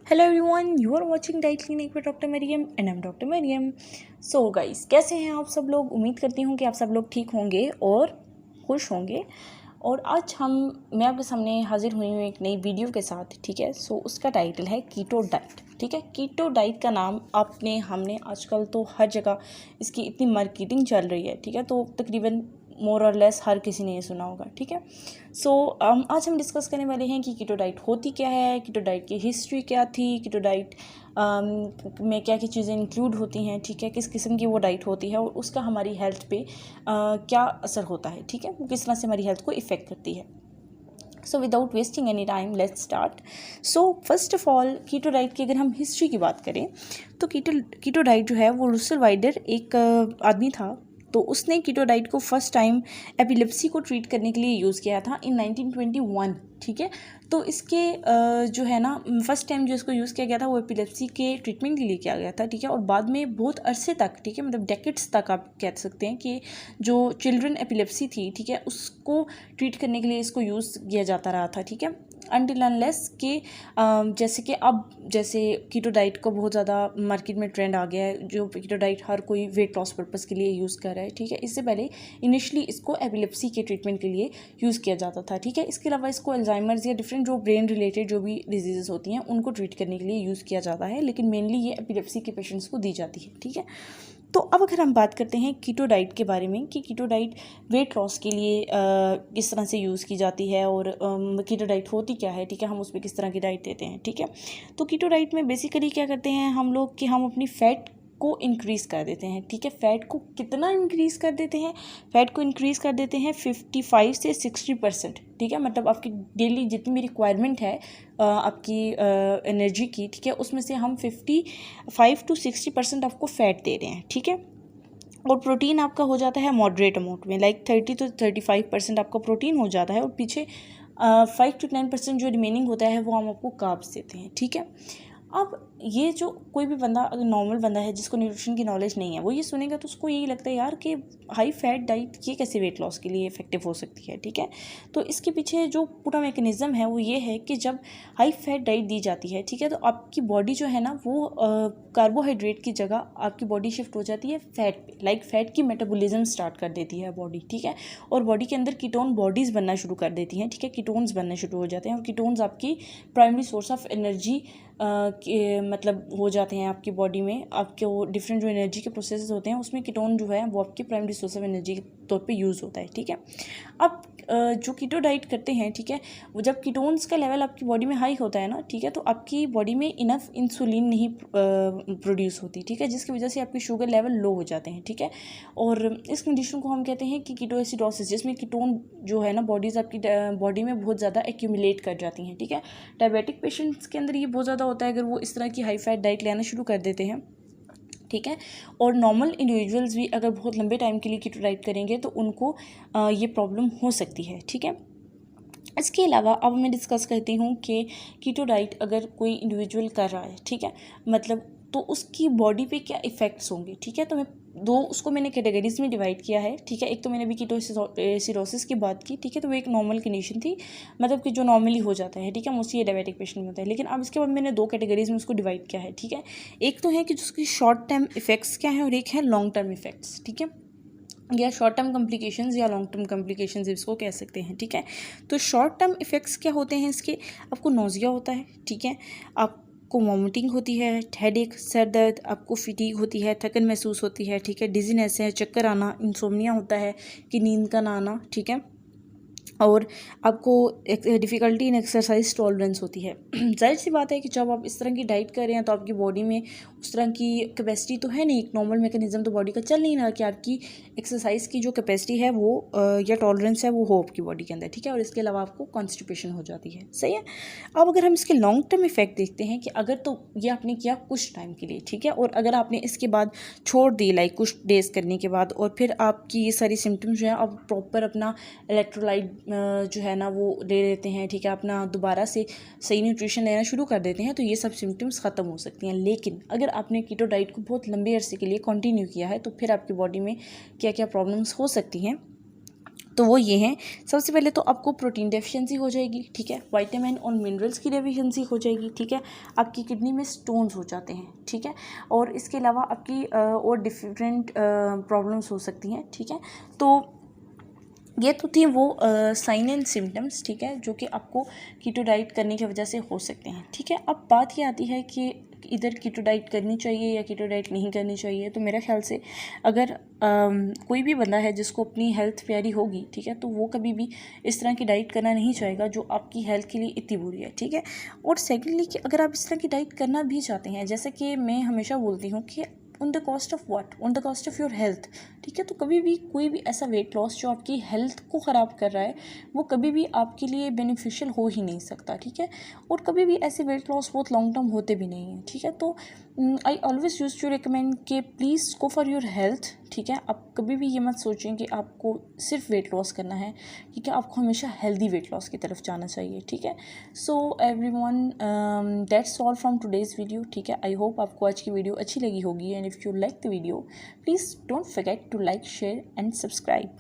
Hello everyone, you are watching diet clinic with doctor Mariam and I am doctor Mariam. So guys, कैसे हैं आप सब लोग। उम्मीद करती हूँ कि आप सब लोग ठीक होंगे और खुश होंगे। और आज मैं आपके सामने हाजिर हुई हूँ एक नई वीडियो के साथ। ठीक है, सो उसका टाइटल है कीटो डाइट। ठीक है, कीटो डाइट का नाम हमने आजकल तो हर जगह इसकी इतनी मार्केटिंग चल रही है। ठीक है, तो तकरीबन मोर और लेस हर किसी ने ये सुना होगा। ठीक है, सो आज हम डिस्कस करने वाले हैं कि कीटो डाइट होती क्या है, कीटो डाइट की हिस्ट्री क्या थी, कीटो डाइट में क्या क्या चीज़ें इंक्लूड होती हैं। ठीक है, किस किस्म की वो डाइट होती है और उसका हमारी हेल्थ पे क्या असर होता है। ठीक है, वो किस तरह से हमारी हेल्थ को इफ़ेक्ट करती है। So without wasting any time let's start. So first of all, keto diet की अगर हम हिस्ट्री की बात करें तो कीटो डाइट जो है वो रुसल वाइडर एक आदमी था। तो उसने कीटो डाइट को फर्स्ट टाइम एपिलेप्सी को ट्रीट करने के लिए यूज़ किया था इन 1921। ठीक है, तो इसके जो है ना फर्स्ट टाइम जो इसको यूज़ किया गया था वो एपिलेप्सी के ट्रीटमेंट के लिए किया गया था। ठीक है, और बाद में बहुत अरसे तक, ठीक है, मतलब डेकेड्स तक आप कह सकते हैं कि जो चिल्ड्रन एपिलेप्सी थी, ठीक है, उसको ट्रीट करने के लिए इसको यूज़ किया जाता रहा था। ठीक है, अनटिल अनलेस के जैसे कि अब जैसे कीटो डाइट को बहुत ज़्यादा मार्केट में ट्रेंड आ गया है, जो कीटो डाइट हर कोई वेट लॉस पर्पज़ के लिए यूज़ कर रहा है। ठीक है, इससे पहले इनिशियली इसको एपिलेप्सी के ट्रीटमेंट के लिए यूज़ किया जाता था। ठीक है, इसके अलावा इसको अल्जाइमर्स या डिफरेंट जो ब्रेन रिलेटेड जो भी डिजीज़ होती हैं उनको ट्रीट करने के लिए यूज़ किया जाता है, लेकिन मेनली ये एपिलेप्सी के पेशेंट्स को दी जाती है। ठीक है, तो अब अगर हम बात करते हैं कीटो डाइट के बारे में कि कीटो डाइट वेट लॉस के लिए किस तरह से यूज़ की जाती है और कीटो डाइट होती क्या है। ठीक है, हम उसमें किस तरह की डाइट देते हैं। ठीक है, तो कीटो डाइट में बेसिकली क्या करते हैं हम लोग कि हम अपनी फ़ैट को इंक्रीज़ कर देते हैं। ठीक है, फ़ैट को कितना इंक्रीज़ कर देते हैं, फ़ैट को इंक्रीज़ कर देते हैं 55 से 60%। ठीक है, मतलब आपकी डेली जितनी भी रिक्वायरमेंट है आपकी एनर्जी की, ठीक है, उसमें से हम 55 to 60% आपको फ़ैट दे रहे हैं। ठीक है, और प्रोटीन आपका हो जाता है मॉडरेट अमाउंट में, लाइक 30 to 35% आपका प्रोटीन हो जाता है और पीछे 5 to 10% जो रिमेनिंग होता है वो हम आपको कार्ब्स देते हैं। ठीक है, अब ये जो कोई भी बंदा अगर नॉर्मल बंदा है जिसको न्यूट्रिशन की नॉलेज नहीं है, वो ये सुनेगा तो उसको यही लगता है यार कि हाई फैट डाइट ये कैसे वेट लॉस के लिए इफेक्टिव हो सकती है। ठीक है, तो इसके पीछे जो पूरा मैकेनिज़्म है वो ये है कि जब हाई फैट डाइट दी जाती है, ठीक है, तो आपकी बॉडी जो है ना वो कार्बोहाइड्रेट की जगह आपकी बॉडी शिफ्ट हो जाती है फैट पे, लाइक फैट की मेटाबॉलिज्म स्टार्ट कर देती है बॉडी। ठीक है, और बॉडी के अंदर कीटोन बॉडीज़ बनना शुरू कर देती हैं। ठीक है, कीटोन्स बनना शुरू हो जाते हैं और कीटोन्स आपकी प्राइमरी सोर्स ऑफ एनर्जी मतलब हो जाते हैं आपकी बॉडी में। आपके वो डिफरेंट जो एनर्जी के प्रोसेसेस होते हैं उसमें कीटोन जो है वो आपकी प्राइमरी सोर्स ऑफ एनर्जी के तौर पे यूज़ होता है। ठीक है, अब जो कीटो डाइट करते हैं, ठीक है, वो जब कीटोन्स का लेवल आपकी बॉडी में हाई होता है ना, ठीक है, तो आपकी बॉडी में इनफ इंसुलिन नहीं प्रोड्यूस होती। ठीक है, जिसकी वजह से आपकी शुगर लेवल लो हो जाते हैं। ठीक है, और इस कंडीशन को हम कहते हैं कि कीटोएसिडोसिस, जिसमें कीटोन जो है ना बॉडीज़ आपकी बॉडी में बहुत ज़्यादा एक्यूमुलेट कर जाती हैं। ठीक है, डायबिटिक पेशेंट्स के अंदर ये बहुत ज़्यादा होता है अगर वो इस तरह की हाई फैट डाइट लेना शुरू कर देते हैं। ठीक है, और नॉर्मल इंडिविजुअल्स भी अगर बहुत लंबे टाइम के लिए कीटो डाइट करेंगे तो उनको ये प्रॉब्लम हो सकती है। ठीक है, इसके अलावा अब मैं डिस्कस करती हूँ कि कीटो डाइट अगर कोई इंडिविजुअल कर रहा है, ठीक है, मतलब तो उसकी बॉडी पे क्या इफ़ेक्ट्स होंगे। ठीक है, तो उसको मैंने कैटेगरीज में डिवाइड किया है। ठीक है, एक तो मैंने अभी कीटोसिरोसिस की बात की। ठीक है, तो वो एक नॉर्मल कंडीशन थी, मतलब कि जो नॉर्मली हो जाता है। ठीक है, मोस्टली ये डायबिटिक पेशेंट में होता है, लेकिन अब इसके बाद मैंने 2 कैटेगरीज में उसको डिवाइड किया है। ठीक है, एक तो है कि जिसकी शॉर्ट टर्म इफेक्ट्स क्या है और एक है लॉन्ग टर्म इफेक्ट्स। ठीक है, या शॉर्ट टर्म कॉम्प्लिकेशंस या लॉन्ग टर्म कॉम्प्लिकेशंस इसको कह सकते हैं। ठीक है, तो शॉर्ट टर्म इफ़ेक्ट्स क्या होते हैं इसके, आपको नोज़िया होता है। ठीक है, आपको वॉमिटिंग होती है, हेडेक, सर दर्द, आपको फिटीग होती है, थकन महसूस होती है। ठीक है, डिजीनेस है, चक्कर आना, इंसोम्निया होता है कि नींद का ना आना। ठीक है, और आपको एक डिफ़िकल्टी इन एक्सरसाइज टॉलरेंस होती है। जाहिर सी बात है कि जब आप इस तरह की डाइट कर रहे हैं तो आपकी बॉडी में उस तरह की कैपेसिटी तो है नहीं, एक नॉर्मल मैकेनिज्म तो बॉडी का चल नहीं रहा कि आपकी एक्सरसाइज की जो कैपेसिटी है वो या टॉलरेंस है वो हो आपकी बॉडी के अंदर। ठीक है, और इसके अलावा आपको कॉन्स्टिपेशन हो जाती है। सही है, अब अगर हम इसके लॉन्ग टर्म इफेक्ट देखते हैं कि अगर तो ये आपने किया कुछ टाइम के लिए, ठीक है, और अगर आपने इसके बाद छोड़ दी लाइक कुछ डेज करने के बाद और फिर आपकी ये सारी सिम्टम्स जो है अब प्रॉपर अपना इलेक्ट्रोलाइट जो है ना वो ले लेते हैं। ठीक है, अपना दोबारा से सही न्यूट्रिशन लेना शुरू कर देते हैं तो ये सब सिम्टम्स ख़त्म हो सकती हैं। लेकिन अगर आपने कीटो डाइट को बहुत लंबे अरसे के लिए कंटिन्यू किया है तो फिर आपकी बॉडी में क्या क्या प्रॉब्लम्स हो सकती हैं तो वो ये हैं, सबसे पहले तो आपको प्रोटीन डेफिशिएंसी हो जाएगी, ठीक है, विटामिन और मिनरल्स की डेफिशिएंसी हो जाएगी, ठीक है, आपकी किडनी में स्टोन्स हो जाते हैं, ठीक है, और इसके अलावा आपकी और डिफरेंट प्रॉब्लम्स हो सकती हैं, ठीक है। तो ये तो थी वो साइन एंड सिम्टम्स, ठीक है, जो कि आपको कीटो डाइट करने की वजह से हो सकते हैं, ठीक है। अब बात ये आती है कि इधर कीटो डाइट करनी चाहिए या कीटो डाइट नहीं करनी चाहिए। तो मेरे ख्याल से अगर कोई भी बंदा है जिसको अपनी हेल्थ प्यारी होगी, ठीक है, तो वो कभी भी इस तरह की डाइट करना नहीं चाहेगा जो आपकी हेल्थ के लिए इतनी बुरी है, ठीक है। और सेकेंडली कि अगर आप इस तरह की डाइट करना भी चाहते हैं, जैसे कि मैं हमेशा बोलती हूँ कि on the cost of what, on the cost of your health, ठीक है। तो कभी भी कोई भी ऐसा वेट लॉस जो आपकी हेल्थ को ख़राब कर रहा है वो कभी भी आपके लिए बेनिफिशियल हो ही नहीं सकता, ठीक है। और कभी भी ऐसे वेट लॉस बहुत लॉन्ग टर्म होते भी नहीं हैं, ठीक है। तो I always use to recommend कि please go for your health, ठीक है। आप कभी भी ये मत सोचें कि आपको सिर्फ वेट लॉस करना है, ठीक है, आपको हमेशा हेल्दी वेट लॉस की तरफ जाना चाहिए, ठीक है। So everyone, that's all from today's video, ठीक है। आई होप आपको आज की वीडियो अच्छी लगी होगी, and if you like the video please don't forget to like, share and subscribe.